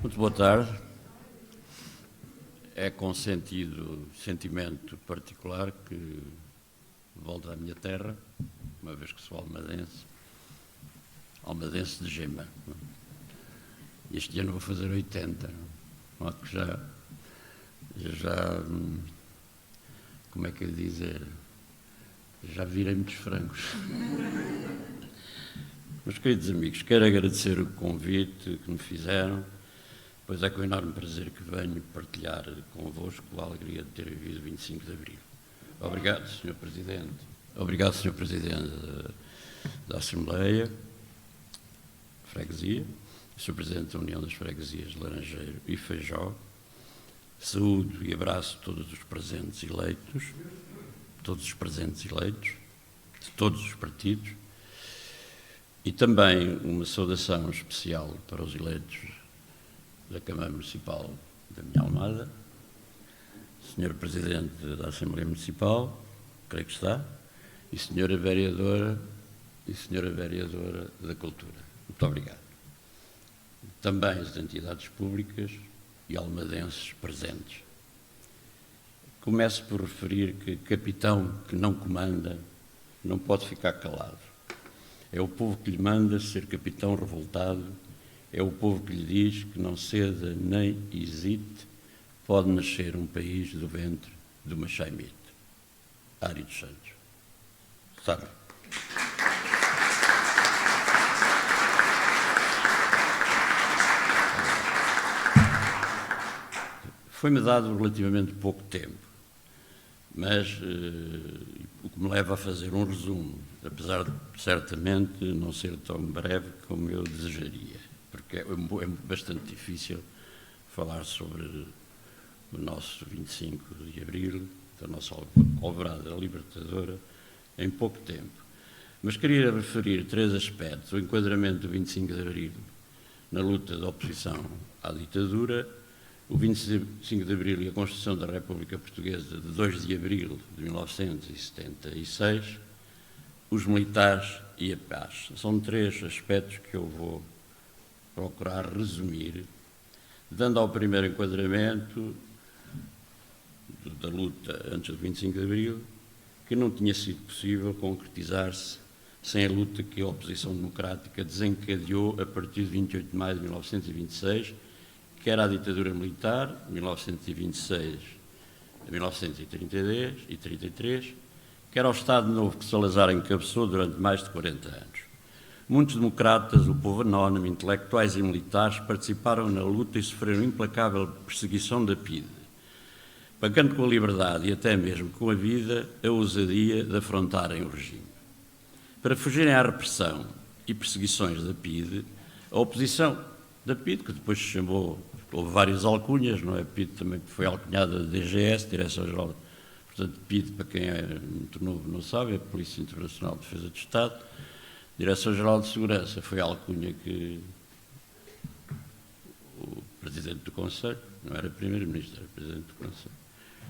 Muito boa tarde. É com sentimento particular que volto à minha terra, uma vez que sou almadense de gema. Este ano vou fazer 80, não? Que já, como é que eu dizer, já virei muitos frangos. Meus queridos amigos, quero agradecer o convite que me fizeram, pois é com enorme prazer que venho partilhar convosco a alegria de ter vivido o 25 de Abril. Obrigado, Sr. Presidente. Obrigado, Sr. Presidente da Assembleia, Freguesia, Sr. Presidente da União das Freguesias de Laranjeiro e Feijó. Saúdo e abraço todos os presentes eleitos, de todos os partidos, e também uma saudação especial para os eleitos da Câmara Municipal da minha Almada, Sr. Presidente da Assembleia Municipal, creio que está, e Sra. Vereadora da Cultura. Muito obrigado. Também as entidades públicas e almadenses presentes. Começo por referir que capitão que não comanda não pode ficar calado. É o povo que lhe manda ser capitão revoltado, é o povo que lhe diz que não ceda nem hesite, pode nascer um país do ventre de uma chaimite. Ari dos Santos. Sabe? Foi-me dado relativamente pouco tempo, mas o que me leva a fazer um resumo, apesar de certamente não ser tão breve como eu desejaria, porque é bastante difícil falar sobre o nosso 25 de Abril, da nossa alvorada libertadora, em pouco tempo. Mas queria referir três aspectos: o enquadramento do 25 de Abril na luta da oposição à ditadura, o 25 de Abril e a Constituição da República Portuguesa de 2 de Abril de 1976, os militares e a paz. São três aspectos que eu vou procurar resumir, dando ao primeiro enquadramento da luta antes do 25 de Abril, que não tinha sido possível concretizar-se sem a luta que a oposição democrática desencadeou a partir de 28 de maio de 1926, que era a ditadura militar, de 1926 a 1933, que era o Estado Novo que Salazar encabeçou durante mais de 40 anos. Muitos democratas, o povo anónimo, intelectuais e militares participaram na luta e sofreram implacável perseguição da PIDE, pagando com a liberdade e até mesmo com a vida a ousadia de afrontarem o regime. Para fugirem à repressão e perseguições da PIDE, a oposição da PIDE, que depois se chamou, houve várias alcunhas, não é? PIDE também foi alcunhada de DGS, Direção-Geral, portanto, PIDE, para quem é muito novo não sabe, é a Polícia Internacional de Defesa do Estado. Direção-Geral de Segurança foi a alcunha que o Presidente do Conselho, não era Primeiro-Ministro, era Presidente do Conselho,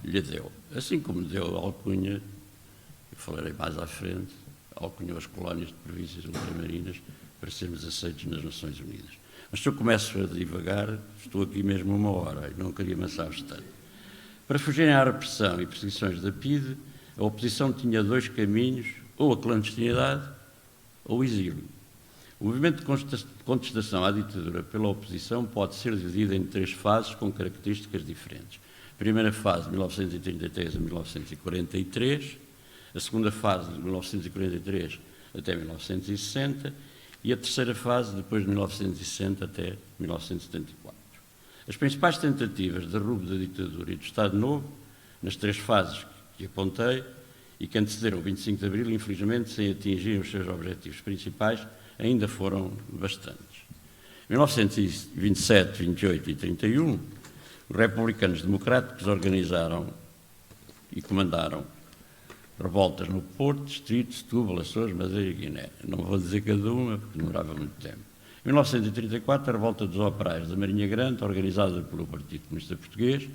lhe deu. Assim como deu a alcunha, eu falarei mais à frente, alcunhou as colónias de províncias ultramarinas para sermos aceitos nas Nações Unidas. Mas se eu começo a divagar, estou aqui mesmo 1 hora e não queria amassar-vos tanto. Para fugirem à repressão e perseguições da PIDE, a oposição tinha dois caminhos, ou a clandestinidade ou o exílio. O movimento de contestação à ditadura pela oposição pode ser dividido em 3 fases com características diferentes. A primeira fase, de 1933 a 1943, a segunda fase, de 1943 até 1960, e a terceira fase, depois de 1960 até 1974. As principais tentativas de derrubo da ditadura e do Estado Novo, nas 3 fases que apontei e que antecederam o 25 de Abril, infelizmente, sem atingir os seus objetivos principais, ainda foram bastantes. Em 1927, 28 e 31, os republicanos democráticos organizaram e comandaram revoltas no Porto, Distrito, Setúbal, Açores, Madeira e Guiné. Não vou dizer cada uma, porque demorava muito tempo. Em 1934, a revolta dos operários da Marinha Grande, organizada pelo Partido Comunista Português,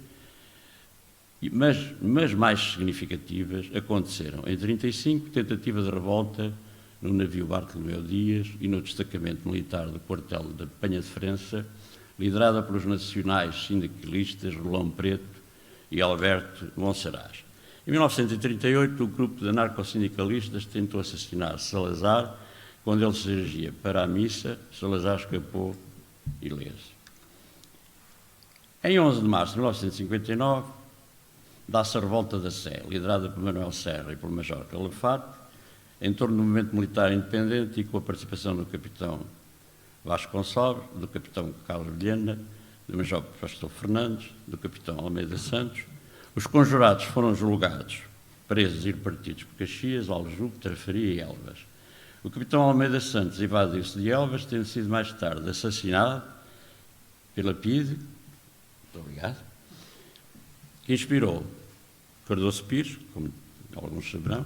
mas mais significativas aconteceram em 1935, tentativa de revolta no navio Bartolomeu Dias e no destacamento militar do quartel da Penha de França, liderada pelos nacionais sindicalistas Rolão Preto e Alberto Monsaraz. Em 1938, o grupo de anarcossindicalistas tentou assassinar Salazar. Quando ele se dirigia para a missa, Salazar escapou ileso. Em 11 de março de 1959, dá-se a Revolta da Sé, liderada por Manuel Serra e pelo Major Calafate, em torno do movimento militar independente e com a participação do capitão Vasco Gonçalves, do capitão Carlos Vilhena, do Major Pastor Fernandes, do capitão Almeida Santos. Os conjurados foram julgados, presos e repartidos por Caxias, Aljube, Trafaria e Elvas. O capitão Almeida Santos evadiu-se de Elvas, tendo sido mais tarde assassinado pela PIDE, muito obrigado, que inspirou Cardoso Pires, como alguns saberão,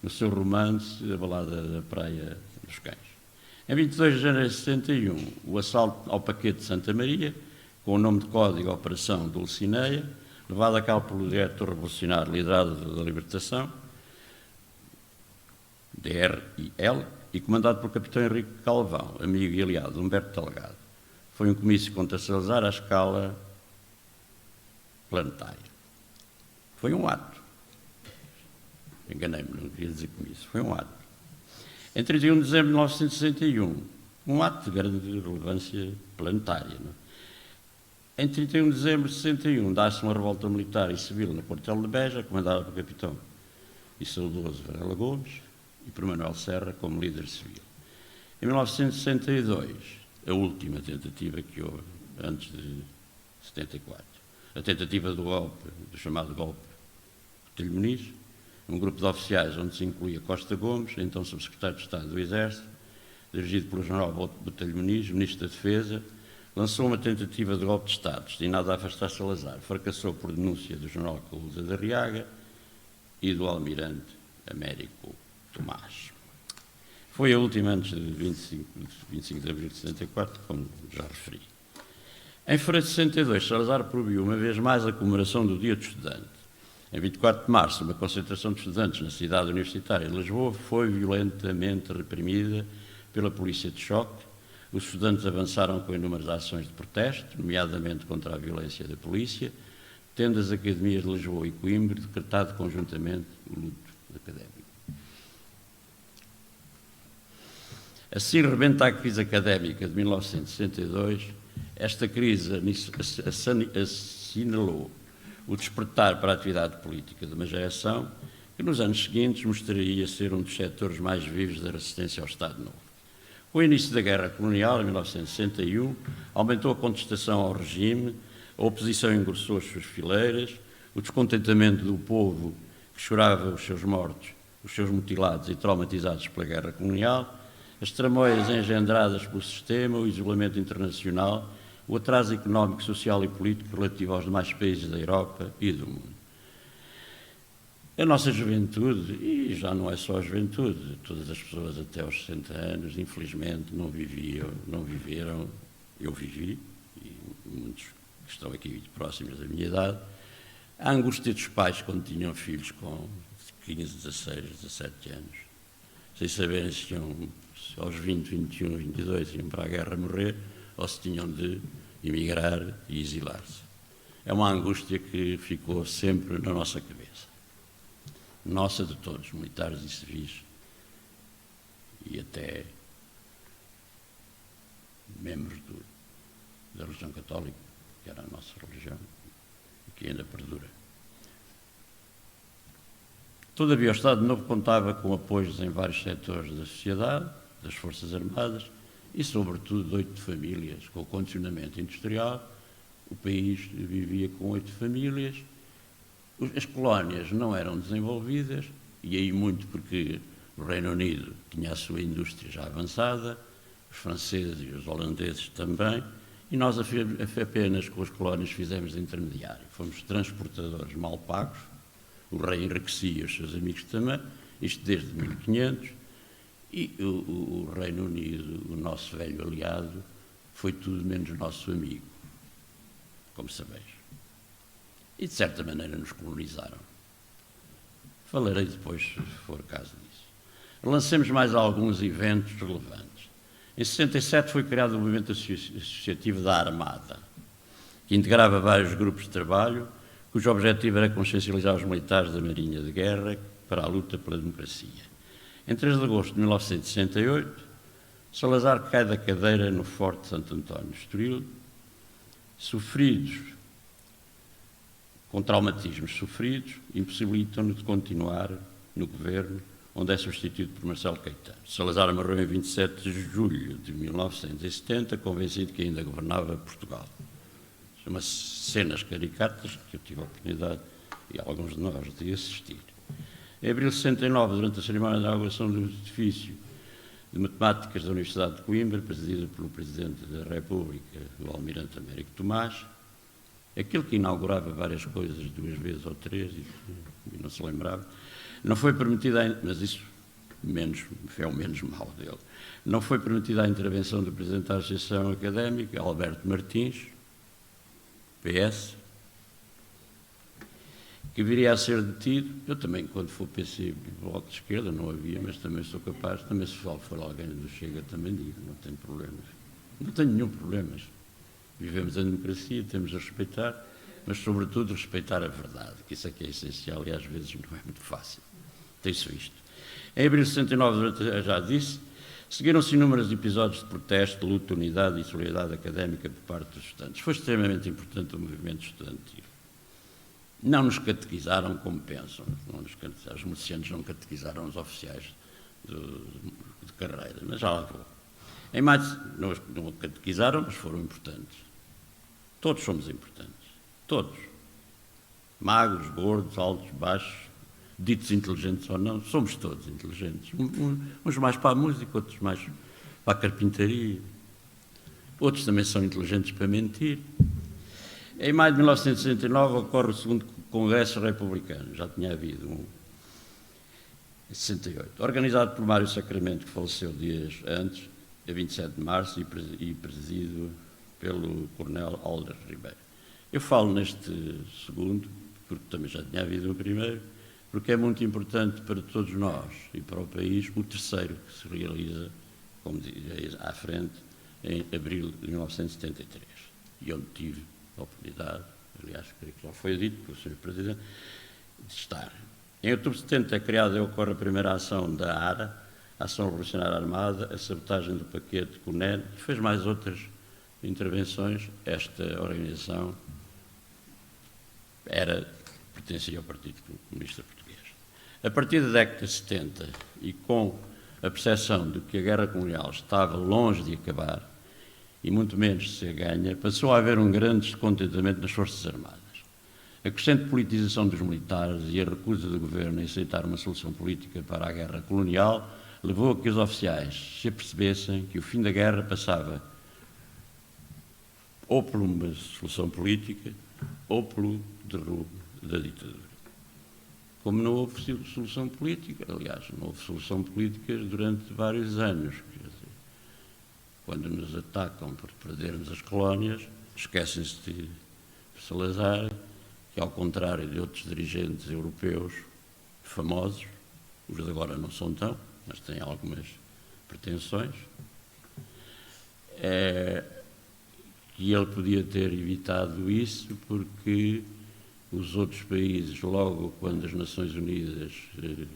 no seu romance A Balada da Praia dos Cães. Em 22 de janeiro de 61, o assalto ao Paquete de Santa Maria, com o nome de código Operação Dulcineia, levado a cabo pelo diretor revolucionário liderado da Libertação, DRIL, e comandado pelo capitão Henrique Calvão, amigo e aliado de Humberto Talgado. Foi um comício contra Salazar à escala planetária. Foi um ato. Enganei-me, não queria dizer comício. Foi um ato. Em 31 de dezembro de 1961, um ato de grande relevância planetária. Não? Em 31 de dezembro de 61, dá-se uma revolta militar e civil no quartel de Beja, comandada pelo capitão e saudoso Varela Gomes e por Manuel Serra como líder civil. Em 1962, a última tentativa que houve, antes de 74, a tentativa do golpe, do chamado golpe de Botelho Muniz, um grupo de oficiais onde se incluía Costa Gomes, então subsecretário de Estado do Exército, dirigido pelo general Botelho Muniz, ministro da Defesa, lançou uma tentativa de golpe de Estado destinada a afastar Salazar. Fracassou por denúncia do general Caúza da Riaga e do almirante Américo Tomás. Foi a última antes de 25 de abril de 74, como já referi. Em fevereiro de 62, Salazar proibiu uma vez mais a comemoração do Dia do Estudante. Em 24 de março, uma concentração de estudantes na cidade universitária de Lisboa foi violentamente reprimida pela polícia de choque. Os estudantes avançaram com inúmeras ações de protesto, nomeadamente contra a violência da polícia, tendo as academias de Lisboa e Coimbra decretado conjuntamente o luto académico. Assim rebenta a crise académica de 1962. Esta crise assinalou o despertar para a atividade política de uma geração que nos anos seguintes mostraria ser um dos setores mais vivos da resistência ao Estado Novo. Com o início da Guerra Colonial, em 1961, aumentou a contestação ao regime, a oposição engrossou as suas fileiras, o descontentamento do povo que chorava os seus mortos, os seus mutilados e traumatizados pela Guerra Colonial, as tramóias engendradas pelo sistema, o isolamento internacional, o atraso económico, social e político relativo aos demais países da Europa e do mundo. A nossa juventude, e já não é só a juventude, todas as pessoas até aos 60 anos, infelizmente, não viveram, eu vivi, e muitos que estão aqui próximos da minha idade, a angústia dos pais quando tinham filhos com 15, 16, 17 anos, sem saberem se aos 20, 21, 22 iam para a guerra morrer, ou se tinham de emigrar e exilar-se. É uma angústia que ficou sempre na nossa cabeça. Nossa de todos, militares e civis, e até membros da religião católica, que era a nossa religião, e que ainda perdura. Todavia, o Estado Novo contava com apoios em vários setores da sociedade, das Forças Armadas e, sobretudo, de 8 famílias. Com o condicionamento industrial, o país vivia com 8 famílias. As colónias não eram desenvolvidas, e aí muito porque o Reino Unido tinha a sua indústria já avançada, os franceses e os holandeses também, e nós apenas com as colónias fizemos de intermediário. Fomos transportadores mal pagos, o rei enriquecia os seus amigos também, isto desde 1500, e o Reino Unido, o nosso velho aliado, foi tudo menos nosso amigo, como sabeis. E, de certa maneira, nos colonizaram. Falarei depois, se for caso disso. Lancemos mais alguns eventos relevantes. Em 67 foi criado o movimento associativo da Armada, que integrava vários grupos de trabalho, cujo objetivo era consciencializar os militares da Marinha de Guerra para a luta pela democracia. Em 3 de agosto de 1968, Salazar cai da cadeira no Forte de Santo António, Estoril, com traumatismos sofridos, impossibilitam-no de continuar no governo, onde é substituído por Marcelo Caetano. Salazar morreu em 27 de julho de 1970, convencido que ainda governava Portugal. Chama-se Cenas Caricatas, que eu tive a oportunidade, e alguns de nós, de assistir. Em abril de 69, durante a cerimónia de inauguração do edifício de Matemáticas da Universidade de Coimbra, presidida pelo Presidente da República, o Almirante Américo Tomás, aquele que inaugurava várias coisas 2 vezes ou 3, e não se lembrava, não foi permitida, mas isso é o menos mal dele, não foi permitida a intervenção do Presidente da Associação Académica, Alberto Martins, PS, que viria a ser detido. Eu também, quando for PC Bloco de Esquerda, não havia, mas também sou capaz, também se for alguém do Chega, também digo, não tenho problemas. Não tenho nenhum problema. Vivemos a democracia, temos a respeitar, mas sobretudo respeitar a verdade, que isso é que é essencial e às vezes não é muito fácil. Tem-se visto. Em abril de 69, já disse, seguiram-se inúmeros episódios de protesto, de luta, unidade e solidariedade académica por parte dos estudantes. Foi extremamente importante o movimento estudantil. Não nos catequizaram como pensam. Os milicianos não catequizaram os oficiais de carreira, mas já lá vou. Em maio, não catequizaram, mas foram importantes. Todos somos importantes. Todos. Magros, gordos, altos, baixos, ditos inteligentes ou não, somos todos inteligentes. Uns mais para a música, outros mais para a carpintaria. Outros também são inteligentes para mentir. Em maio de 1969 ocorre o segundo Congresso Republicano, já tinha havido um em 68, organizado por Mário Sacramento, que faleceu dias antes, a 27 de março, e presidido pelo Coronel Alder Ribeiro. Eu falo neste segundo, porque também já tinha havido o primeiro, porque é muito importante para todos nós e para o país o terceiro, que se realiza, como diz à frente, em abril de 1973, e onde tive a oportunidade, aliás, creio que já foi dito pelo Sr. Presidente, de estar. Em outubro de 70 é criada e ocorre a primeira ação da ARA, Ação Revolucionária Armada, a sabotagem do paquete CUNEN, e fez mais outras intervenções. Esta organização pertencia ao Partido Comunista Português. A partir da década de 70, e com a percepção de que a guerra colonial estava longe de acabar, e muito menos de ser ganha, passou a haver um grande descontentamento nas Forças Armadas. A crescente politização dos militares e a recusa do governo em aceitar uma solução política para a guerra colonial levou a que os oficiais se apercebessem que o fim da guerra passava ou por uma solução política ou pelo derrubo da ditadura. Como não houve solução política, aliás, não houve solução política durante vários anos. Quando nos atacam por perdermos as colónias, esquecem-se de Salazar, que ao contrário de outros dirigentes europeus famosos, os de agora não são tão, mas têm algumas pretensões, que ele podia ter evitado isso porque os outros países, logo quando as Nações Unidas,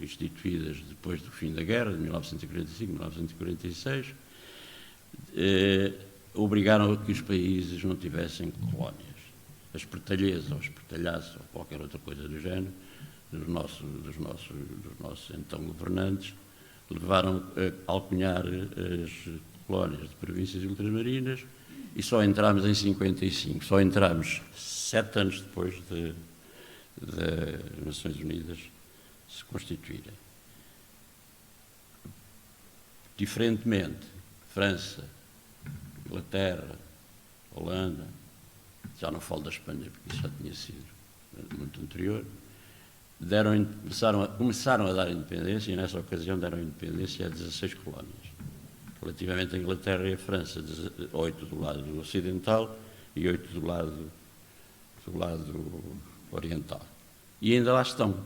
instituídas depois do fim da guerra, de 1945, 1946, obrigaram a que os países não tivessem colónias. As espretalhas ou espretalhaços ou qualquer outra coisa do género, dos nossos então governantes, levaram a alcunhar as colónias de províncias ultramarinas e só entramos em 55, só entramos 7 anos depois das Nações Unidas se constituírem. Diferentemente, França, Inglaterra, Holanda, já não falo da Espanha, porque isso já tinha sido muito anterior, começaram a dar independência, e nessa ocasião deram independência a 16 colónias. Relativamente à Inglaterra e à França, 8 do lado ocidental e 8 do lado oriental. E ainda lá estão.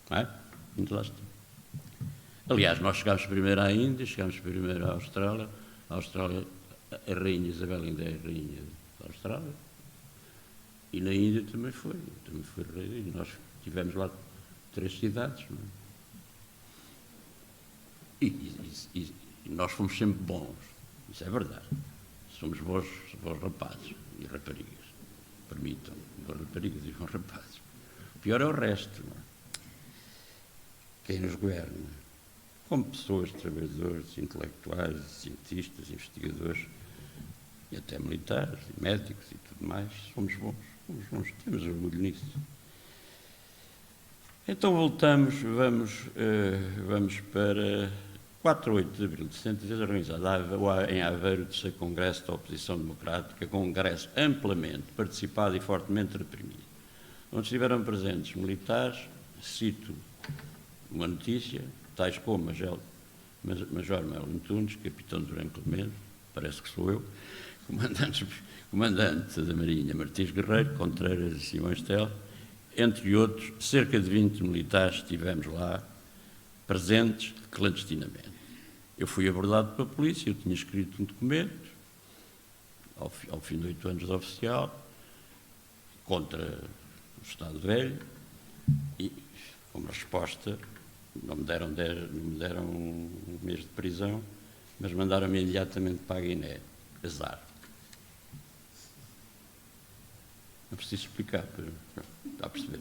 Não é? Ainda lá estão. Aliás, nós chegámos primeiro à Índia, chegámos primeiro à Austrália. A Austrália, a Rainha Isabel ainda é a Rainha da Austrália. E na Índia também foi rainha. Nós tivemos lá 3 cidades. Não é? E nós fomos sempre bons. Isso é verdade. Somos bons rapazes e raparigas. Permitam, bons raparigas e bons rapazes. O pior é o resto. Não é? Quem nos governa. Como pessoas, trabalhadores, intelectuais, cientistas, investigadores, e até militares, e médicos e tudo mais, somos bons, temos orgulho nisso. Então voltamos, vamos para 4 a 8 de abril de 73, organizado em Aveiro o 3º Congresso da Oposição Democrática, congresso amplamente participado e fortemente reprimido, onde estiveram presentes militares, cito uma notícia, tais como Major Melo Antunes, Capitão Durão Clemente, parece que sou eu, Comandante da Marinha Martins Guerreiro, Contreiras e Simões Tel, entre outros, cerca de 20 militares estivemos lá, presentes clandestinamente. Eu fui abordado pela polícia, eu tinha escrito um documento, ao fim de 8 anos de oficial, contra o Estado Velho, e como resposta não me deram um mês de prisão, mas mandaram-me imediatamente para a Guiné. Azar. Não preciso explicar, está a perceber.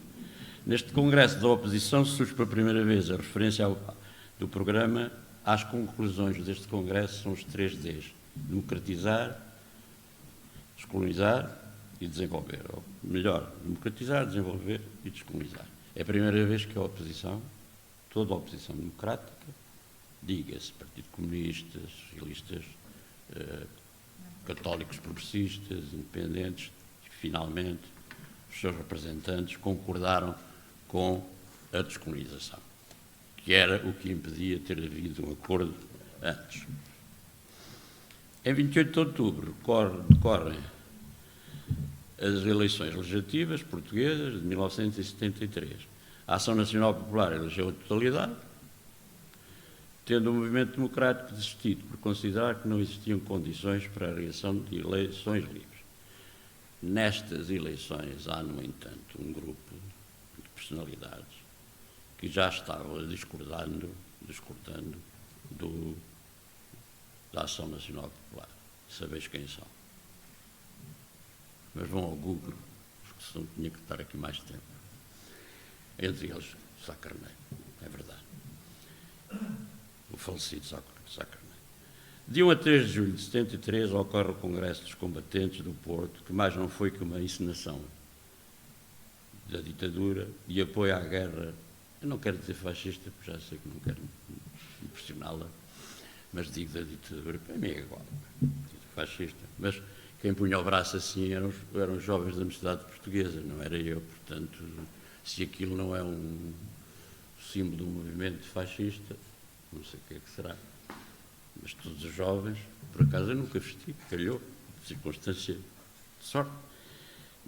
Neste Congresso da Oposição surge pela primeira vez a referência do programa às conclusões deste Congresso, são os 3 Ds: democratizar, descolonizar e desenvolver. Ou melhor, democratizar, desenvolver e descolonizar. É a primeira vez que a oposição, toda a oposição democrática, diga-se Partido Comunista, socialistas, católicos progressistas, independentes, e finalmente os seus representantes concordaram com a descolonização, que era o que impedia ter havido um acordo antes. Em 28 de outubro decorrem as eleições legislativas portuguesas de 1973. A Ação Nacional Popular elegeu a totalidade, tendo o movimento democrático desistido por considerar que não existiam condições para a realização de eleições livres. Nestas eleições há, no entanto, um grupo de personalidades que já estava discordando da Ação Nacional Popular. Sabeis quem são. Mas vão ao Google, porque senão tinha que estar aqui mais tempo. Entre eles, Sá Carneiro, é verdade. O falecido Sá Carneiro. De 1 a 3 de julho de 73 ocorre o Congresso dos Combatentes do Porto, que mais não foi que uma encenação da ditadura e apoio à guerra. Eu não quero dizer fascista, porque já sei que não quero impressioná-la, mas digo da ditadura, para mim é igual, fascista. Mas quem punha o braço assim eram os jovens da Universidade Portuguesa, não era eu. Portanto, se aquilo não é um símbolo do movimento fascista, não sei o que é que será. Mas todos os jovens, por acaso eu nunca vesti, calhou, circunstância de sorte.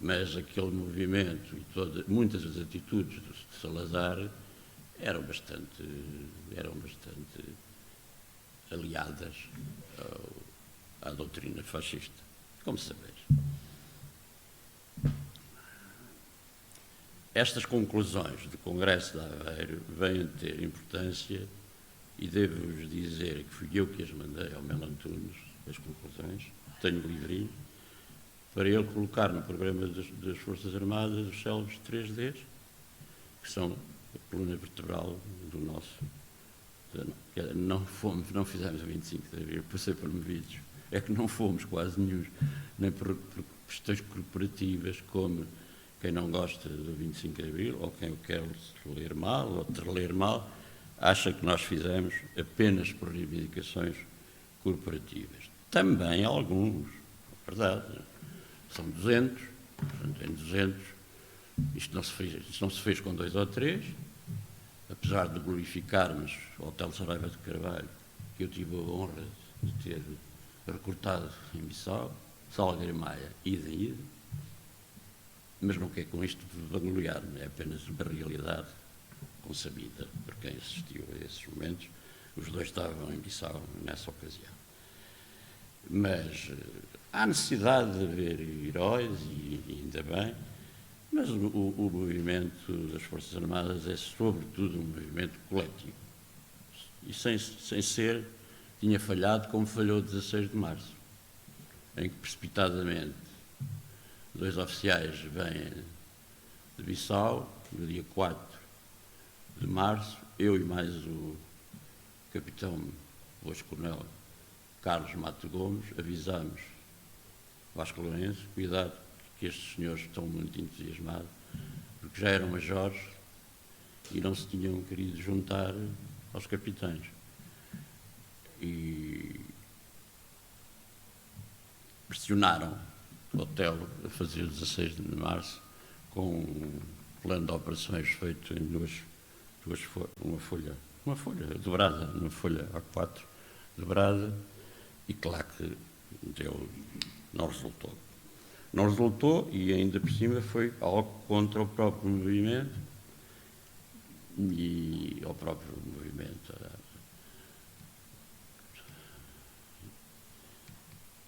Mas aquele movimento e muitas das atitudes de Salazar eram bastante aliadas à doutrina fascista, como sabeis. Estas conclusões do Congresso de Aveiro vêm a ter importância e devo-vos dizer que fui eu que as mandei ao Melo Antunes, as conclusões, tenho o livrinho, para ele colocar no programa das Forças Armadas os célebres 3Ds, que são a coluna vertebral do nosso... Não fizemos o 25 de abril, passei por movidos. É que não fomos quase nenhum, nem por questões corporativas, como quem não gosta do 25 de abril, ou quem o quer ler mal, ou ler mal, acha que nós fizemos apenas por reivindicações corporativas. Também alguns, é verdade, são 200, portanto, em 200, isto não se fez com 2 ou 3, apesar de glorificarmos o Hotel Saraiva de Carvalho, que eu tive a honra de ter recortado em Bissau, Salgueiro Maia, idem, mas não quer com isto vangloriar-me, é apenas uma realidade consabida por quem assistiu a esses momentos, Os dois estavam em Bissau nessa ocasião. Mas há necessidade de haver heróis, e ainda bem, mas o movimento das Forças Armadas é, sobretudo, um movimento coletivo. E sem ser, tinha falhado como falhou 16 de março, em que precipitadamente 2 oficiais vêm de Bissau, no dia 4 de março, eu e mais o capitão Voz-Coronel Carlos Mato Gomes avisámos Vasco Lourenço, cuidado que estes senhores estão muito entusiasmados, porque já eram majores e não se tinham querido juntar aos capitães. E pressionaram o Otelo a fazer 16 de março com um plano de operações feito em uma folha dobrada, uma folha A4 dobrada, e claro que não resultou. Não resultou e ainda por cima foi algo contra o próprio movimento e ao próprio movimento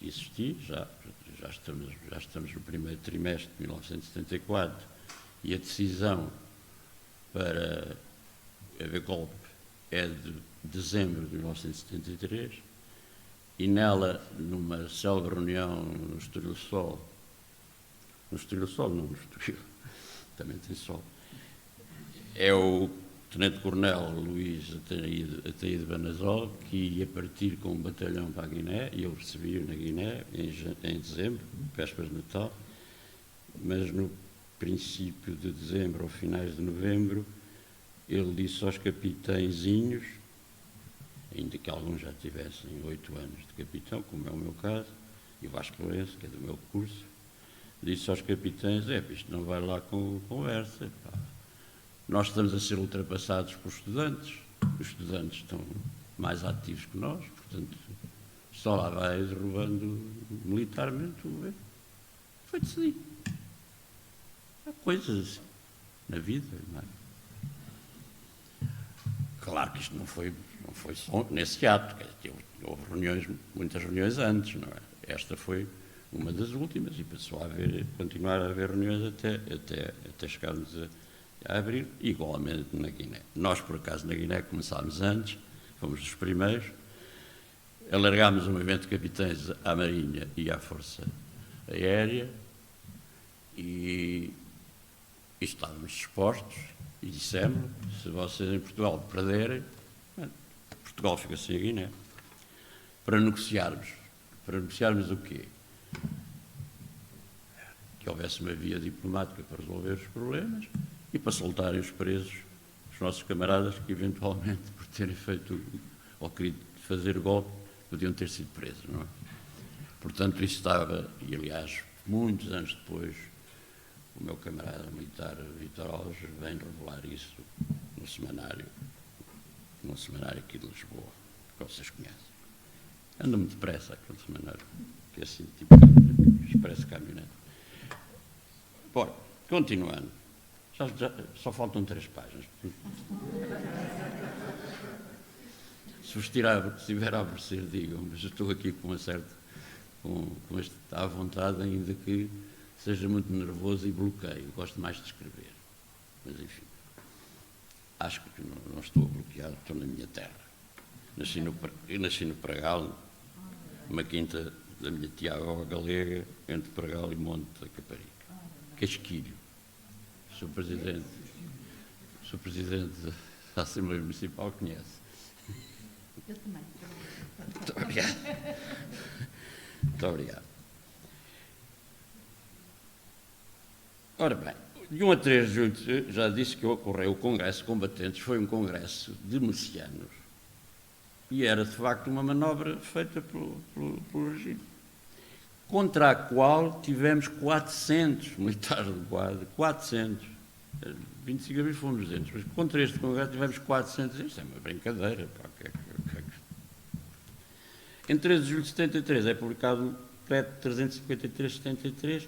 existir, já estamos no primeiro trimestre de 1974 e a decisão para haver golpe é de dezembro de 1973 e nela, numa célebre reunião no Estoril Sol, também tem sol, é o Tenente-Coronel Luís Ataíde Banazol, que ia partir com um batalhão para a Guiné, e eu recebi-o na Guiné em dezembro, vésperas de Natal, mas no princípio de dezembro ou finais de novembro, ele disse aos capitãezinhos, ainda que alguns já tivessem 8 anos de capitão, como é o meu caso, e o Vasco Lourenço, que é do meu curso, disse aos capitães, isto não vai lá com conversa, pá. Nós estamos a ser ultrapassados por estudantes, os estudantes estão mais ativos que nós, portanto, só lá vai derrubando militarmente o governo. Foi decidido. Há coisas assim na vida, não é? Claro que isto não foi só nesse ato, houve muitas reuniões antes, não é? Esta foi uma das últimas e passou a continuar a haver reuniões até chegarmos a abril, igualmente na Guiné. Nós, por acaso, na Guiné começámos antes, fomos os primeiros, alargámos o movimento de capitães à Marinha e à Força Aérea e estávamos dispostos e dissemos, se vocês em Portugal perderem, Portugal fica sem a Guiné. Para negociarmos o quê? Que houvesse uma via diplomática para resolver os problemas e para soltarem os presos, os nossos camaradas que eventualmente, por terem feito ou querido fazer golpe, podiam ter sido presos, não é? Portanto, isso estava, e aliás, muitos anos depois, o meu camarada militar, Vítor Alves, vem revelar isso num semanário aqui de Lisboa, que vocês conhecem. Anda muito depressa aquele semanário, que é assim, tipo expresso caminhonete. Bom, continuando. Só faltam 3 páginas. Se vos estiver a aborrecer, digam, mas eu estou aqui com à vontade, ainda que seja muito nervoso e bloqueio. Gosto mais de escrever. Mas, enfim, acho que não estou bloqueado, estou na minha terra. Eu nasci no Pragal, uma quinta da minha tia avó galega, entre Pragal e Monte da Caparica. Casquilho. Sou presidente da Assembleia Municipal, conhece. Eu também. Muito obrigado. Muito obrigado. Ora bem, de 1 a 3 de julho, já disse que ocorreu o Congresso de Combatentes, foi um congresso de milicianos e era, de facto, uma manobra feita pelo regime, contra a qual tivemos 400 militares de guarda, 400. 25 de abril fomos 200, mas contra este congresso tivemos 400. Isto é uma brincadeira. Pá. Em 13 de julho de 73 é publicado o decreto 353-73,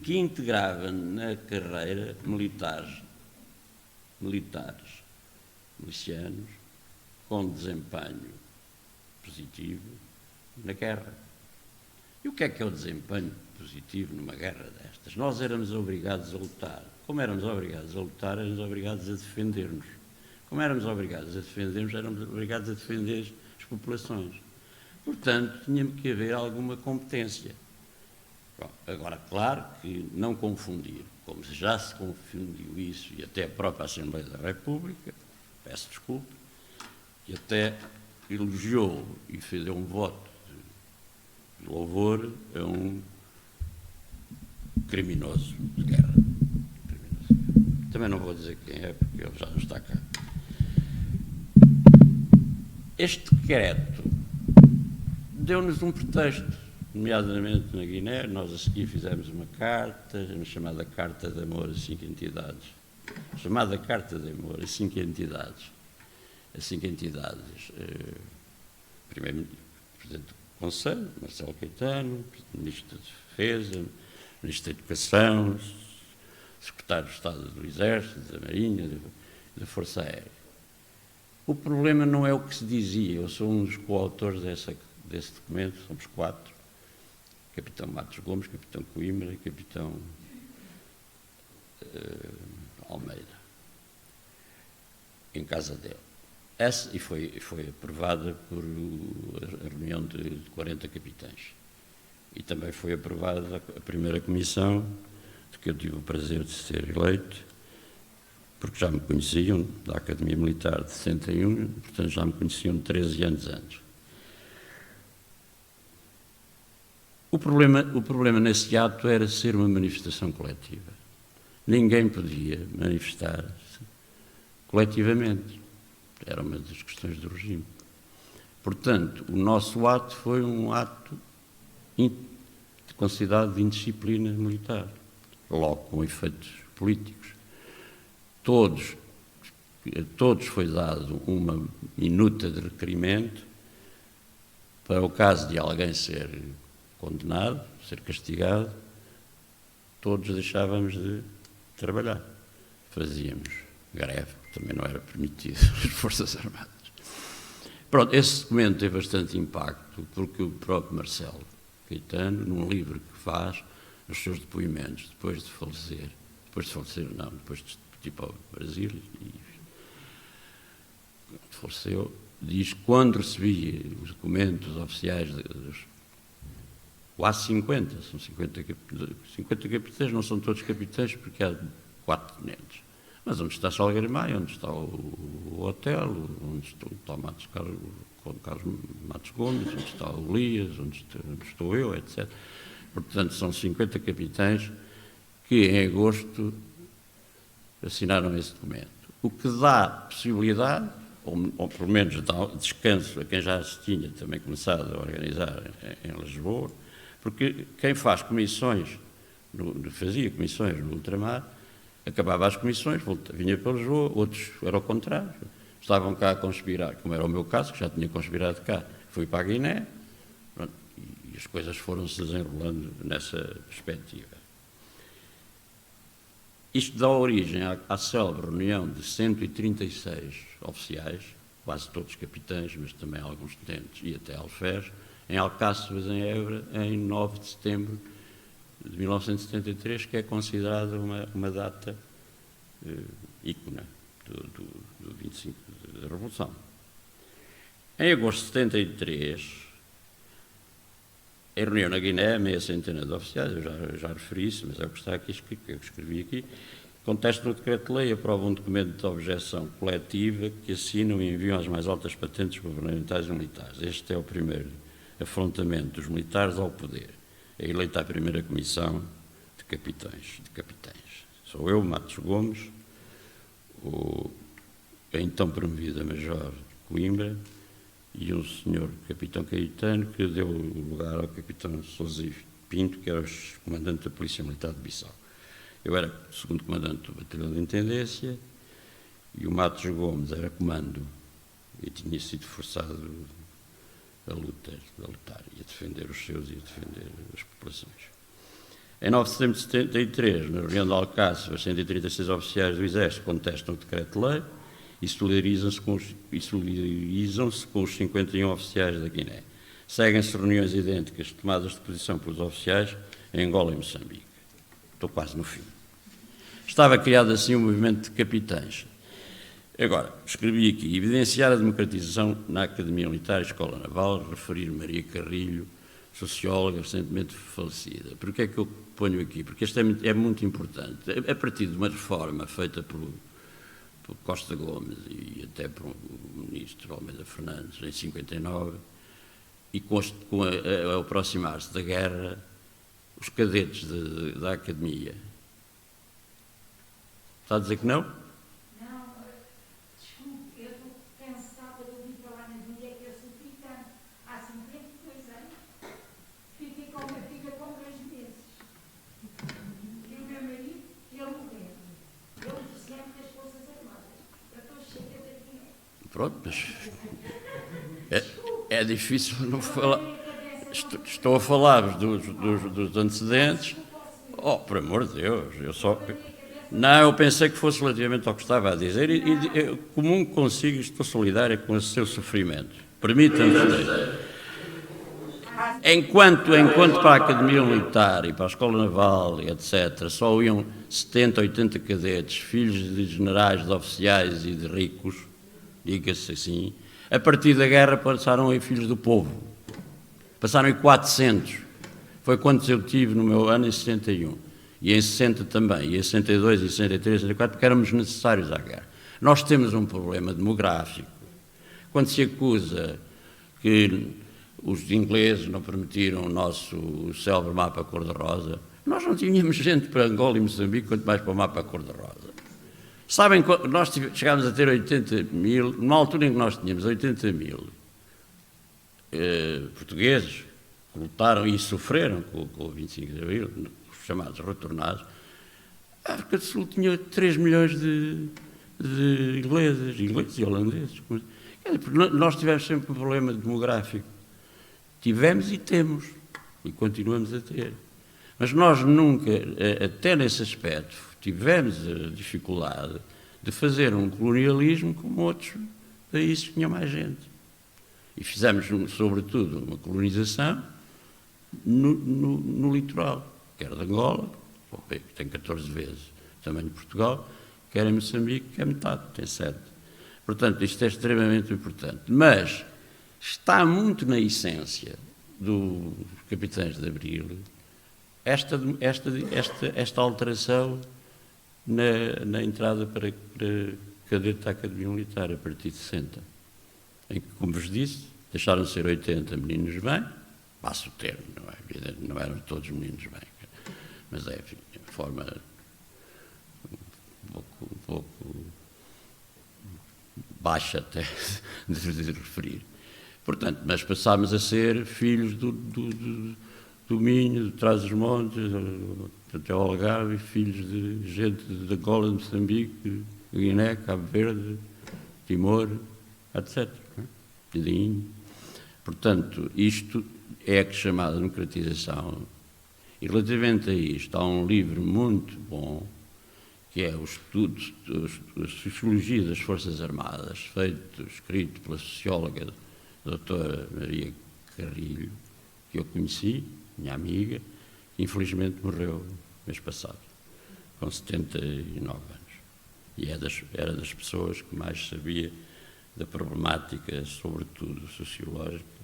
que integrava na carreira milicianos, com desempenho positivo na guerra. E o que é o desempenho positivo numa guerra destas? Nós éramos obrigados a lutar. Como éramos obrigados a lutar, éramos obrigados a defender-nos. Como éramos obrigados a defender-nos, éramos obrigados a defender as populações. Portanto, tinha que haver alguma competência. Bom, agora, claro que não confundir, como já se confundiu isso, e até a própria Assembleia da República, peço desculpa, e até elogiou e fez um voto de louvor a um criminoso de guerra. Também não vou dizer quem é, porque ele já não está cá. Este decreto deu-nos um pretexto, nomeadamente na Guiné. Nós a seguir fizemos uma carta, uma chamada Carta de Amor a 5 entidades. Chamada Carta de Amor a 5 entidades. A 5 entidades. Primeiro, Presidente do Conselho, Marcelo Caetano, Ministro da Defesa, Ministro da Educação, Secretário de Estado do Exército, da Marinha, da Força Aérea. O problema não é o que se dizia. Eu sou um dos coautores desse documento, somos 4. Capitão Matos Gomes, Capitão Coimbra e Capitão Almeida, em casa dele. E foi aprovada por a reunião de 40 capitães. E também foi aprovada a primeira comissão, de que eu tive o prazer de ser eleito, porque já me conheciam, da Academia Militar de 61, portanto já me conheciam 13 anos antes. O problema nesse ato era ser uma manifestação coletiva. Ninguém podia manifestar-se coletivamente. Era uma das questões do regime. Portanto, o nosso ato foi um ato considerado de indisciplina militar, logo com efeitos políticos. A todos foi dado uma minuta de requerimento para o caso de alguém ser condenado, ser castigado, todos deixávamos de trabalhar. Fazíamos greve, que também não era permitido às Forças Armadas. Pronto, esse documento teve bastante impacto, porque o próprio Marcelo Caetano, num livro que faz, os seus depoimentos, depois de partir para o Brasil e faleceu, diz que quando recebia os documentos oficiais há 50, são 50 capitães, não são todos capitães, porque há 4 tenentes. Mas onde está Salgueiro Maia, onde está o hotel, onde está o Carlos Matos Gomes, onde está o Elias, onde estou eu, etc. Portanto, são 50 capitães que em agosto assinaram esse documento. O que dá possibilidade, ou pelo menos dá descanso a quem já se tinha também começado a organizar em Lisboa, porque quem faz comissões, fazia comissões no ultramar, acabava as comissões, vinha para Lisboa, outros era ao contrário, estavam cá a conspirar, como era o meu caso, que já tinha conspirado cá, fui para a Guiné, pronto, e as coisas foram-se desenrolando nessa perspectiva. Isto dá origem à célebre reunião de 136 oficiais, quase todos capitães, mas também alguns tenentes e até alferes, em Alcáçovas, em Évora, em 9 de setembro de 1973, que é considerada uma data ícone do 25 da Revolução. Em agosto de 73, em reunião na Guiné, meia centena de oficiais, eu já referi isso, mas é o que está aqui escrito, que eu escrevi aqui, contestam o decreto-lei e aprovam um documento de objeção coletiva que assinam e enviam às mais altas patentes governamentais e militares. Este é o primeiro afrontamento dos militares ao poder. É eleita a primeira comissão de capitães. Sou eu, Matos Gomes, o então promovido a major de Coimbra, e um senhor capitão Caetano, que deu lugar ao capitão Sousa Pinto, que era o comandante da Polícia Militar de Bissau. Eu era segundo comandante do batalhão de intendência e o Matos Gomes era comando e tinha sido forçado a lutar e a defender os seus e a defender as populações. Em 9 de setembro de 73, na reunião de Alcáçovas, 136 oficiais do Exército contestam o decreto-lei e solidarizam-se com os 51 oficiais da Guiné. Seguem-se reuniões idênticas tomadas de posição pelos oficiais em Angola e Moçambique. Estou quase no fim. Estava criado assim um movimento de capitães. Agora, escrevi aqui, evidenciar a democratização na Academia Militar e Escola Naval, referir Maria Carrilho, socióloga recentemente falecida. Por que é que eu ponho aqui? Porque isto é muito importante. A partir de uma reforma feita por Costa Gomes e até por o ministro Almeida Fernandes em 59, e com a aproximar-se da guerra, os cadetes da Academia. Está a dizer que não? Não, desculpe, eu estou cansada de ouvir falar na mulher que eu sofri tanto. Há 52 anos, fiquei com uma filha com 2 meses. E o meu marido, ele morreu. Eu sempre das Forças Armadas. Eu estou cheia de dinheiro. Pronto, mas é difícil não falar. Estou a falar dos antecedentes. Oh, por amor de Deus, eu só... Não, eu pensei que fosse relativamente ao que estava a dizer e comum consigo, estou solidário com o seu sofrimento. Permita-me dizer. Enquanto para a Academia Militar e para a Escola Naval, etc., só iam 70, 80 cadetes, filhos de generais, de oficiais e de ricos, diga-se assim, a partir da guerra passaram a filhos do povo. Passaram em 400. Foi quantos eu tive no meu ano em 61. E em 60 também, e em 62, e 63, e 64, porque éramos necessários à guerra. Nós temos um problema demográfico. Quando se acusa que os ingleses não permitiram o nosso célebre mapa cor-de-rosa, nós não tínhamos gente para Angola e Moçambique, quanto mais para o mapa cor-de-rosa. Sabem, nós chegámos a ter 80 mil, numa altura em que nós tínhamos 80 mil portugueses que lutaram e sofreram com o 25 de Abril, chamados retornados, a África do Sul tinha 3 milhões de ingleses e holandeses. Nós tivemos sempre um problema demográfico. Tivemos e temos, e continuamos a ter. Mas nós nunca, até nesse aspecto, tivemos a dificuldade de fazer um colonialismo como outros países que tinham mais gente. E fizemos, sobretudo, uma colonização no litoral, quer de Angola, que tem 14 vezes o tamanho de Portugal, quer em Moçambique, que é metade, tem 7. Portanto, isto é extremamente importante. Mas está muito na essência dos capitães de Abril esta alteração na entrada para cadete da Academia Militar, a partir de 60. Em que, como vos disse, deixaram de ser 80 meninos bem, passo o termo, não eram todos meninos bem, mas é, enfim, de forma um pouco baixa até de referir. Portanto, mas passámos a ser filhos do Minho, de Trás-os-Montes, até ao Algarve, filhos de gente de Angola, de Moçambique, de Guiné, Cabo Verde, Timor, etc. E portanto, isto é a chamada democratização. E relativamente a isto, há um livro muito bom, que é o estudo da Sociologia das Forças Armadas, escrito pela socióloga doutora Maria Carrilho, que eu conheci, minha amiga, que infelizmente morreu no mês passado, com 79 anos. E era das pessoas que mais sabia da problemática, sobretudo sociológica,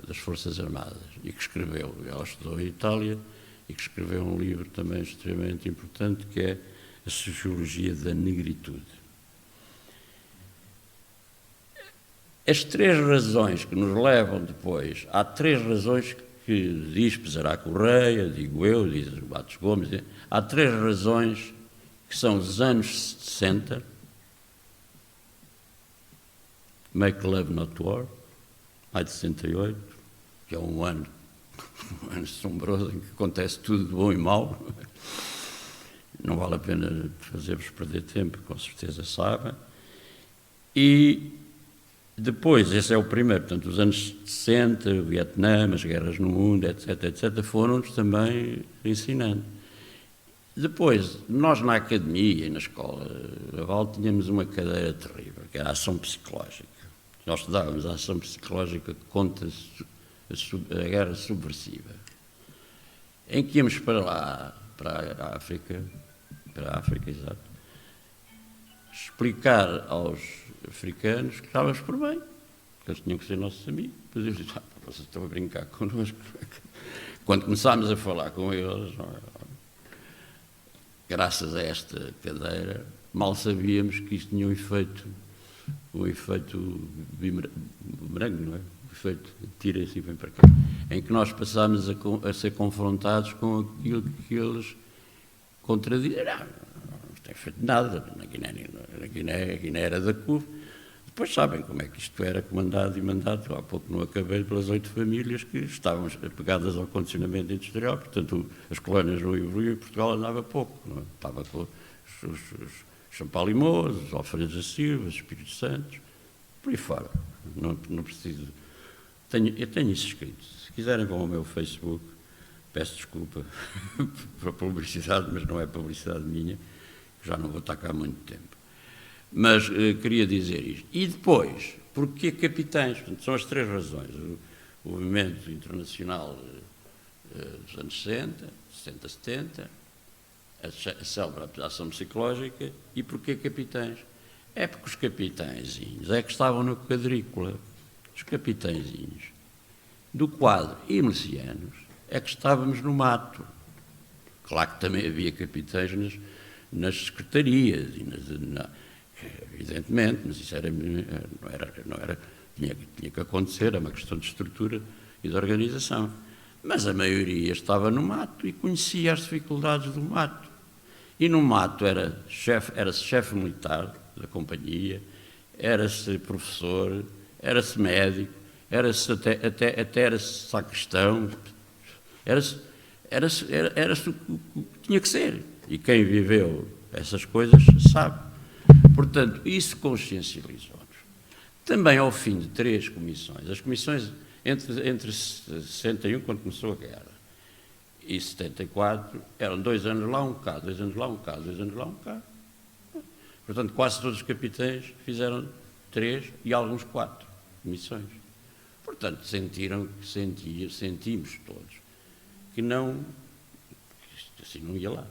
das Forças Armadas, e que escreveu, ela estudou em Itália, e que escreveu um livro também extremamente importante, que é a Sociologia da Negritude. As 3 razões que nos levam depois, há 3 razões que diz Pesará Correia, digo eu, diz Matos Gomes, há 3 razões que são os anos 60, Make Love Not War, maio de 68, que é um ano assombroso em que acontece tudo de bom e mau. Não vale a pena fazer-vos perder tempo, com certeza sabem. E depois, esse é o primeiro, portanto, os anos 60, o Vietnã, as guerras no mundo, etc., etc., foram-nos também ensinando. Depois, nós na academia e na escola naval tínhamos uma cadeira terrível, que era a ação psicológica. Nós estudávamos a ação psicológica contra a guerra subversiva, em que íamos para lá, para a África, exato, explicar aos africanos que estávamos por bem, que eles tinham que ser nossos amigos. Depois eu disse, vocês estão a brincar connosco. Quando começámos a falar com eles, graças a esta cadeira, mal sabíamos que isto tinha um efeito bumerangue, não é? Um efeito tira assim bem para cá, em que nós passámos a ser confrontados com aquilo que eles contradizem. Não tem feito nada, na Guiné era da CUF. Depois sabem como é que isto era comandado e mandado. Há pouco não acabei pelas 8 famílias que estavam pegadas ao condicionamento industrial, portanto as colónias não evoluíam e Portugal andava pouco. Não é? Estava com os Champalimous, os Alfredo da Silva, os Espíritos Santos, por aí fora. Não preciso. Eu tenho isso escrito. Se quiserem vão ao meu Facebook, peço desculpa pela publicidade, mas não é publicidade minha, já não vou estar cá há muito tempo. Mas queria dizer isto. E depois, porque capitães? Portanto, são as 3 razões. O movimento internacional dos anos 60, 70, a célebre ação psicológica, e porque capitães? É porque os capitãezinhos é que estavam na quadrícula. Os capitãezinhos do quadro e milicianos é que estávamos no mato. Claro que também havia capitães nas secretarias e evidentemente, mas isso tinha que acontecer, é uma questão de estrutura e de organização. Mas a maioria estava no mato e conhecia as dificuldades do mato. E no mato era-se chefe militar da companhia, era-se professor, era-se médico, até era-se sacristão, era-se o que tinha que ser. E quem viveu essas coisas sabe. Portanto, isso consciencializou-nos. Também ao fim de 3 comissões, as comissões entre 61, quando começou a guerra, e 74, eram 2 anos lá, um cá, 2 anos lá, um cá, 2 anos lá, um cá. Portanto, quase todos os capitães fizeram 3 e alguns 4 comissões. Portanto, sentimos todos que assim não ia lá.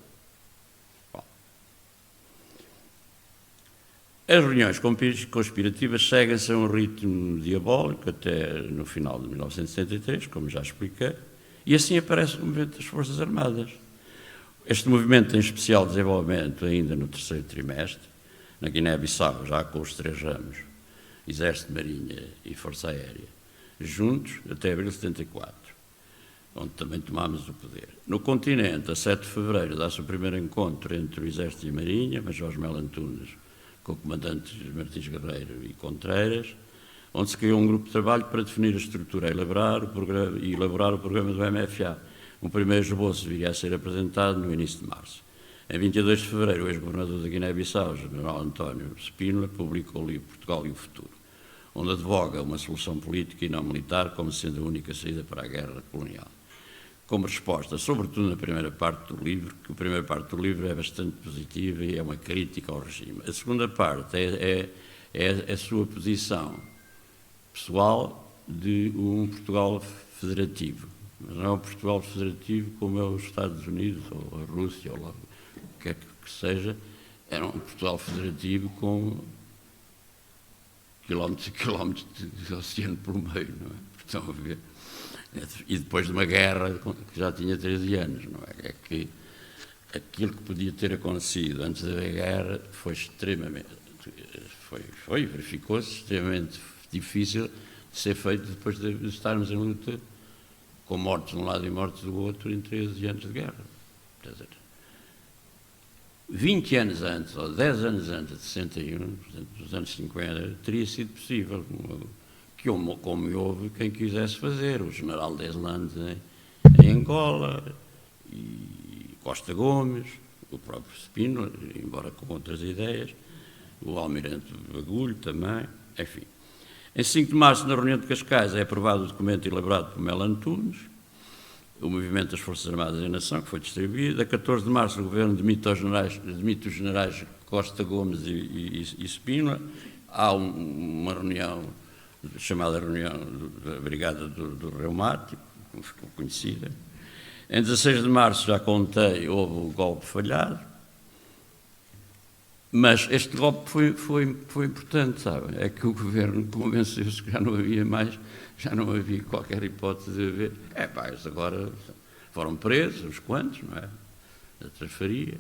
As reuniões conspirativas seguem-se a um ritmo diabólico até no final de 1973, como já expliquei, e assim aparece o movimento das Forças Armadas. Este movimento tem especial desenvolvimento ainda no 3º trimestre, na Guiné-Bissau, já com os 3 ramos, Exército, Marinha e Força Aérea, juntos até abril de 74, onde também tomámos o poder. No continente, a 7 de fevereiro, dá-se o primeiro encontro entre o Exército e a Marinha, Major Mel Antunes, com o comandante Martins Guerreiro e Contreiras, onde se criou um grupo de trabalho para definir a estrutura e elaborar o programa do MFA. Um primeiro esboço viria a ser apresentado no início de março. Em 22 de fevereiro, o ex-governador da Guiné-Bissau, General António Spínola, publicou o livro Portugal e o Futuro, onde advoga uma solução política e não militar como sendo a única saída para a guerra colonial. Como resposta, sobretudo na primeira parte do livro, que a primeira parte do livro é bastante positiva e é uma crítica ao regime. A segunda parte é a sua posição pessoal de um Portugal federativo. Mas não é um Portugal federativo como é os Estados Unidos, ou a Rússia, ou lá, o que é que seja. Era um Portugal federativo com quilómetros e quilómetros de oceano por meio, não é? Estão a ver? E depois de uma guerra que já tinha 13 anos, não é? É que aquilo que podia ter acontecido antes da guerra foi extremamente, verificou-se extremamente difícil de ser feito depois de estarmos em luta com mortes de um lado e mortes do outro em 13 anos de guerra. Quer dizer, 20 anos antes, ou 10 anos antes de 61, portanto, dos anos 50, teria sido possível, como houve quem quisesse fazer, o general Deslandes em Angola, e Costa Gomes, o próprio Spínola, embora com outras ideias, o almirante Bagulho também, enfim. Em 5 de março, na reunião de Cascais, é aprovado o documento elaborado por Mel Antunes, o movimento das Forças Armadas em Nação, que foi distribuído. A 14 de março, o governo demite os generais Costa Gomes e Spínola. Há uma reunião, chamada reunião da Brigada do Reumático, como ficou conhecida. Em 16 de março, já contei, houve o golpe falhado. Mas este golpe foi importante, sabe? É que o governo convenceu-se que já não havia qualquer hipótese de haver. Eles agora foram presos, uns quantos, não é? Da Trafaria.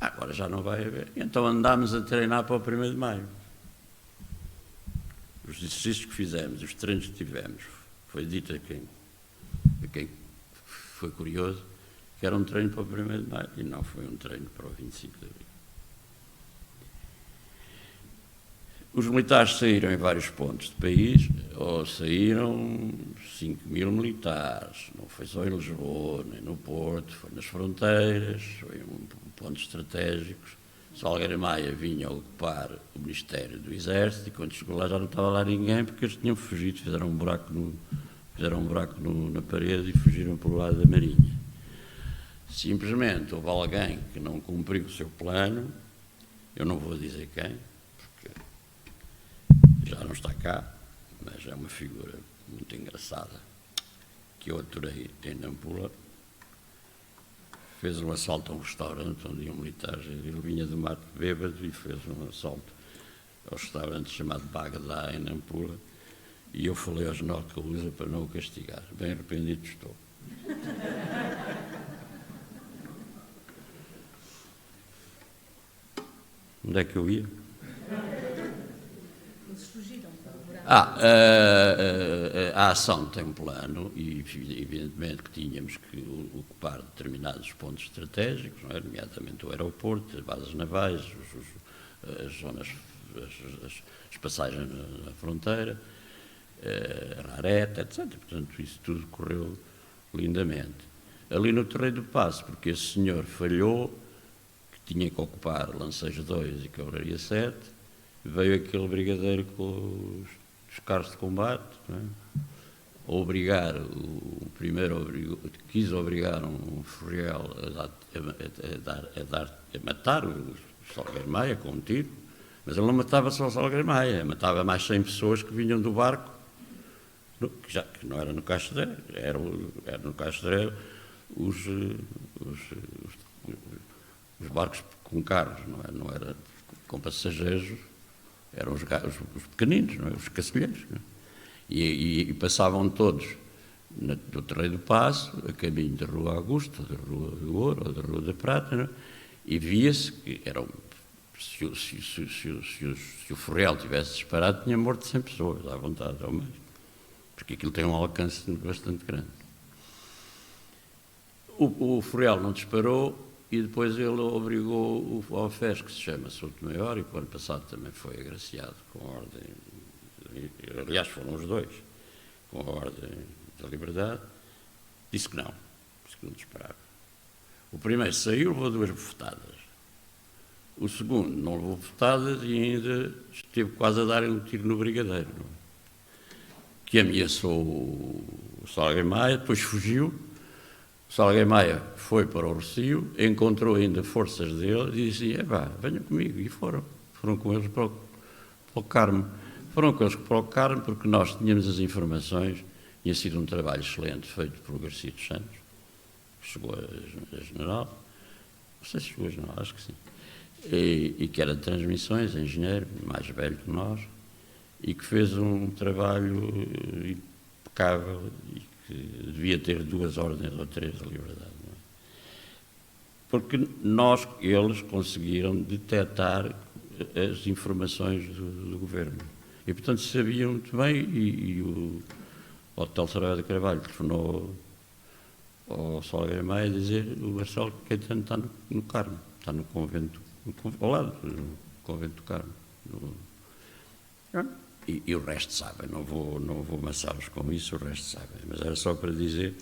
Agora já não vai haver. Então andámos a treinar para o 1º de maio. Os exercícios que fizemos, os treinos que tivemos, foi dito a quem foi curioso, que era um treino para o 1º de maio e não foi um treino para o 25 de abril. Os militares saíram em vários pontos do país, ou saíram 5.000 militares, não foi só em Lisboa, nem no Porto, foi nas fronteiras, foi em pontos estratégicos. Salgueiro Maia vinha ocupar o Ministério do Exército e quando chegou lá já não estava lá ninguém porque eles tinham fugido, fizeram um buraco na parede e fugiram pelo lado da Marinha. Simplesmente houve alguém que não cumpriu o seu plano, eu não vou dizer quem, já não está cá, mas é uma figura muito engraçada, que eu aturei em Nampula. Fez um assalto a um restaurante onde iam militares, ele vinha do mato bêbado e fez um assalto ao restaurante chamado Bagdá, em Nampula, e eu falei ao general Calusa para não o castigar. Bem arrependido estou. Onde é que eu ia? A ação tem um plano e, evidentemente, que tínhamos que ocupar determinados pontos estratégicos, não é? Nomeadamente o aeroporto, as bases navais, as zonas, as passagens na fronteira, a Rareta, etc. Portanto, isso tudo correu lindamente. Ali no Terreiro do Paço, porque esse senhor falhou, que tinha que ocupar Lanceiros 2 e Cavalaria 7, veio aquele brigadeiro com os carros de combate, não é? Quis obrigar um Furriel a matar o Salgueiro Maia com um tiro, mas ele não matava só o Salgueiro Maia, matava mais 100 pessoas que vinham do barco, que não era no Castro, era no Castro os barcos com carros, não era com passageiros, eram os pequeninos, não é? Os cacilheiros. Não é? E passavam todos do Terreiro do Paço, a caminho da Rua Augusta, da Rua do Ouro ou da Rua da Prata, não é? E via-se que se o Furriel tivesse disparado, tinha morto 100 pessoas, à vontade, ou mais. Porque aquilo tem um alcance bastante grande. O Furriel não disparou e depois ele obrigou o AOFES, que se chama Souto Maior, e que o ano passado também foi agraciado com a ordem, aliás foram os dois, com a ordem da liberdade, disse que não disparava. O primeiro saiu, levou 2 bofetadas. O segundo não levou bofetadas e ainda esteve quase a dar um tiro no brigadeiro, não é? Que ameaçou o Salgueiro Maia, depois fugiu. O Salgueiro Maia foi para o Rocio, encontrou ainda forças dele e disse: venham comigo. E foram com eles para o Carmo. Foram com eles para o Carmo porque nós tínhamos as informações, tinha sido um trabalho excelente feito por Garcia dos Santos, que chegou a general, não sei se chegou a general, acho que sim, e que era de transmissões, engenheiro, mais velho que nós, e que fez um trabalho impecável e que devia ter 2 ordens ou 3 de liberdade. Não é? Porque eles conseguiram detectar as informações do governo. E, portanto, sabiam muito bem, e o Hotel Saraiva de Carvalho telefonou ao Salgueiro Maia a dizer: o Marcelo Caetano está no Carmo, está no convento, ao lado do convento do Carmo. E o resto sabem, não vou amassá-los com isso, o resto sabem. Mas era só para dizer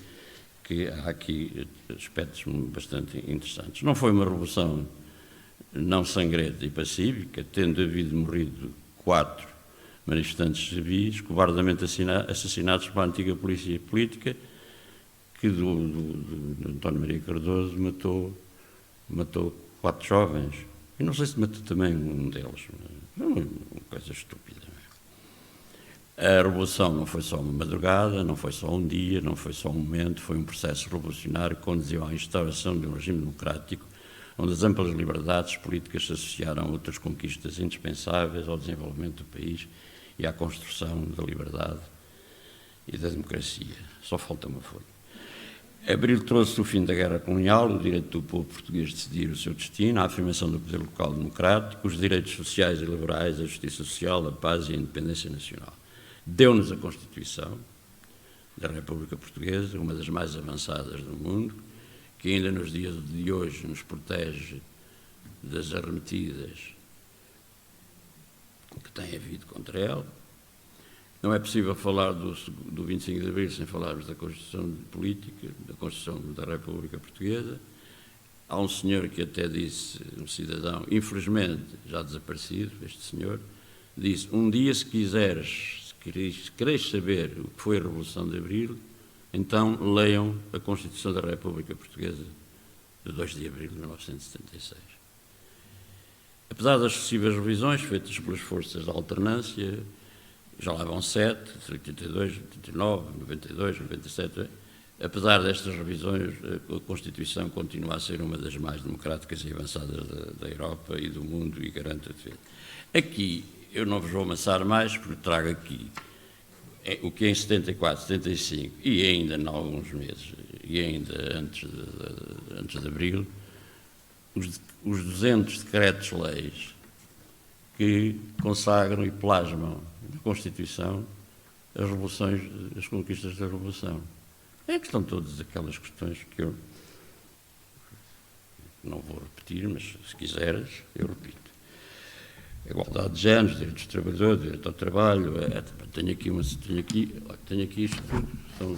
que há aqui aspectos bastante interessantes. Não foi uma revolução não sangrenta e pacífica, tendo havido morrido 4 manifestantes civis, covardemente assassinados pela antiga polícia política, que do António Maria Cardoso matou 4 jovens. E não sei se matou também um deles. É uma coisa estúpida. A Revolução não foi só uma madrugada, não foi só um dia, não foi só um momento, foi um processo revolucionário que conduziu à instauração de um regime democrático onde as amplas liberdades políticas se associaram a outras conquistas indispensáveis ao desenvolvimento do país e à construção da liberdade e da democracia. Só falta uma folha. Abril trouxe o fim da guerra colonial, o direito do povo português de decidir o seu destino, a afirmação do poder local democrático, os direitos sociais e liberais, a justiça social, a paz e a independência nacional. Deu-nos a Constituição da República Portuguesa, uma das mais avançadas do mundo, que ainda nos dias de hoje nos protege das arremetidas que tem havido contra ela. Não é possível falar do 25 de Abril sem falarmos da Constituição Política, da Constituição da República Portuguesa. Há um senhor que até disse, um cidadão, infelizmente já desaparecido, este senhor, disse: um dia se quereis saber o que foi a Revolução de Abril, então leiam a Constituição da República Portuguesa de 2 de abril de 1976. Apesar das sucessivas revisões feitas pelas forças da alternância, já lá vão 7, 82, 89, 92, 97, apesar destas revisões, a Constituição continua a ser uma das mais democráticas e avançadas da Europa e do mundo e garante a defesa. Aqui, eu não vos vou amassar mais, porque trago aqui o que em 74, 75 e ainda em alguns meses, e ainda antes de abril, os 200 decretos-leis que consagram e plasmam na Constituição as revoluções, as conquistas da Revolução. É que estão todas aquelas questões que eu não vou repetir, mas se quiseres, eu repito. Igualdade de géneros, direitos do trabalhador, direito ao trabalho, tenho aqui isto tudo, são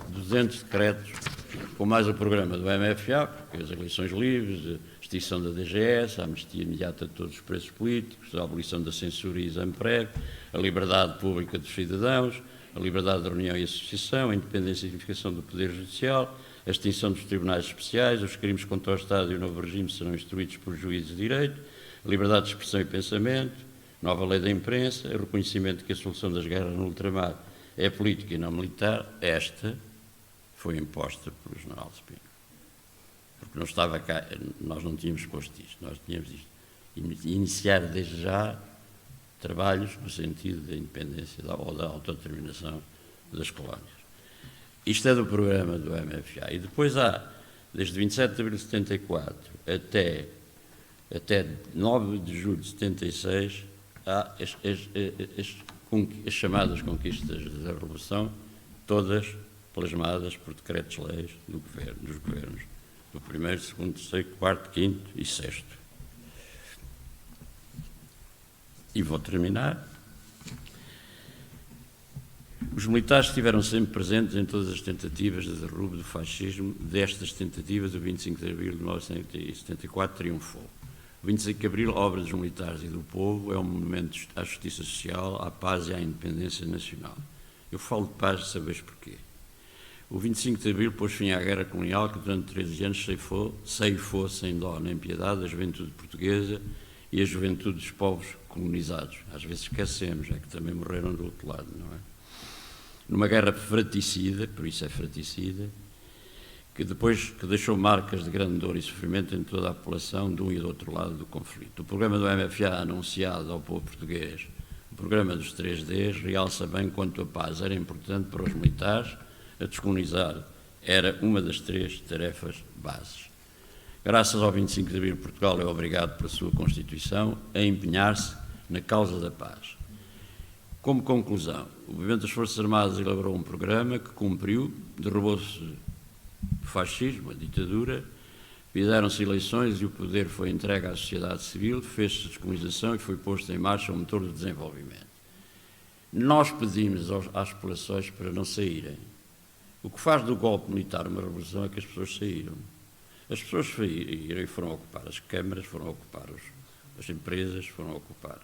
200 decretos, com mais o programa do MFA, porque as eleições livres, a extinção da DGS, a amnistia imediata de todos os presos políticos, a abolição da censura e exame prévio, a liberdade pública dos cidadãos, a liberdade de reunião e associação, a independência e unificação do Poder Judicial, a extinção dos tribunais especiais, os crimes contra o Estado e o novo regime serão instruídos por juízes de direito, a liberdade de expressão e pensamento, nova lei da imprensa, o reconhecimento de que a solução das guerras no ultramar é política e não militar. Esta foi imposta pelo general Spínola. Porque não estava cá, nós não tínhamos posto isto, nós tínhamos isto. Iniciar desde já trabalhos no sentido da independência ou da autodeterminação das colónias. Isto é do programa do MFA. E depois há, desde 27 de abril de 74 até 9 de julho de 76, há as chamadas conquistas da Revolução, todas plasmadas por decretos-leis dos governos, do 1º, 2º, 3º, 4º, 5º e 6º. E vou terminar. Os militares estiveram sempre presentes em todas as tentativas de derrubo do fascismo. Destas tentativas, o 25 de abril de 1974 triunfou. O 25 de abril, obra dos militares e do povo, é um monumento à justiça social, à paz e à independência nacional. Eu falo de paz, sabeis porquê. O 25 de abril pôs fim à guerra colonial que durante 13 anos ceifou sem dó nem piedade a juventude portuguesa e a juventude dos povos colonizados. Às vezes esquecemos, é que também morreram do outro lado, não é? Numa guerra fratricida, por isso é fratricida, que deixou marcas de grande dor e sofrimento em toda a população de um e do outro lado do conflito. O programa do MFA, anunciado ao povo português, o programa dos 3Ds, realça bem quanto a paz era importante para os militares. A descolonizar era uma das 3 tarefas bases. Graças ao 25 de abril, Portugal é obrigado pela sua Constituição a empenhar-se na causa da paz. Como conclusão, o movimento das Forças Armadas elaborou um programa que cumpriu, derrubou-se o fascismo, a ditadura, fizeram-se eleições e o poder foi entregue à sociedade civil, fez-se a descolonização e foi posto em marcha o motor do desenvolvimento. Nós pedimos às populações para não saírem. O que faz do golpe militar uma revolução é que as pessoas saíram. As pessoas saíram e foram ocupar as câmaras, foram ocupar as empresas, foram ocupar.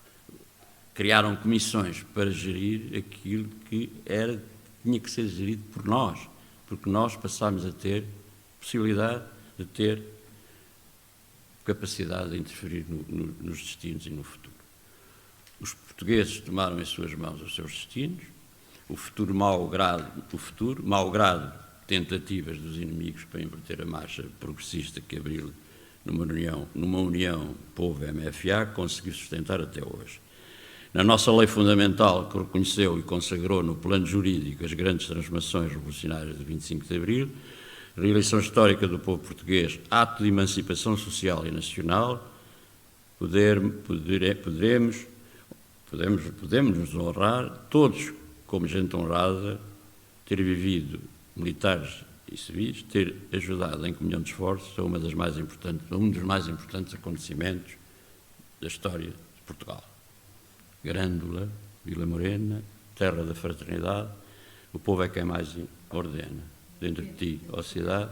Criaram comissões para gerir aquilo que tinha que ser gerido por nós, porque nós passámos a ter possibilidade de ter capacidade de interferir nos destinos e no futuro. Os portugueses tomaram em suas mãos os seus destinos, o futuro, malgrado tentativas dos inimigos para inverter a marcha progressista que abriu numa união povo-MFA, conseguiu sustentar até hoje. Na nossa lei fundamental, que reconheceu e consagrou no plano jurídico as grandes transformações revolucionárias de 25 de Abril, reeleição histórica do povo português, ato de emancipação social e nacional, podemos nos honrar, todos como gente honrada, ter vivido, militares e civis, ter ajudado em comunhão de esforços a um dos mais importantes acontecimentos da história de Portugal. Grândola, Vila Morena, terra da fraternidade, o povo é quem mais ordena. Dentro de ti, ó cidade,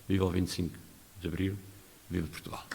viva o 25 de Abril, viva Portugal.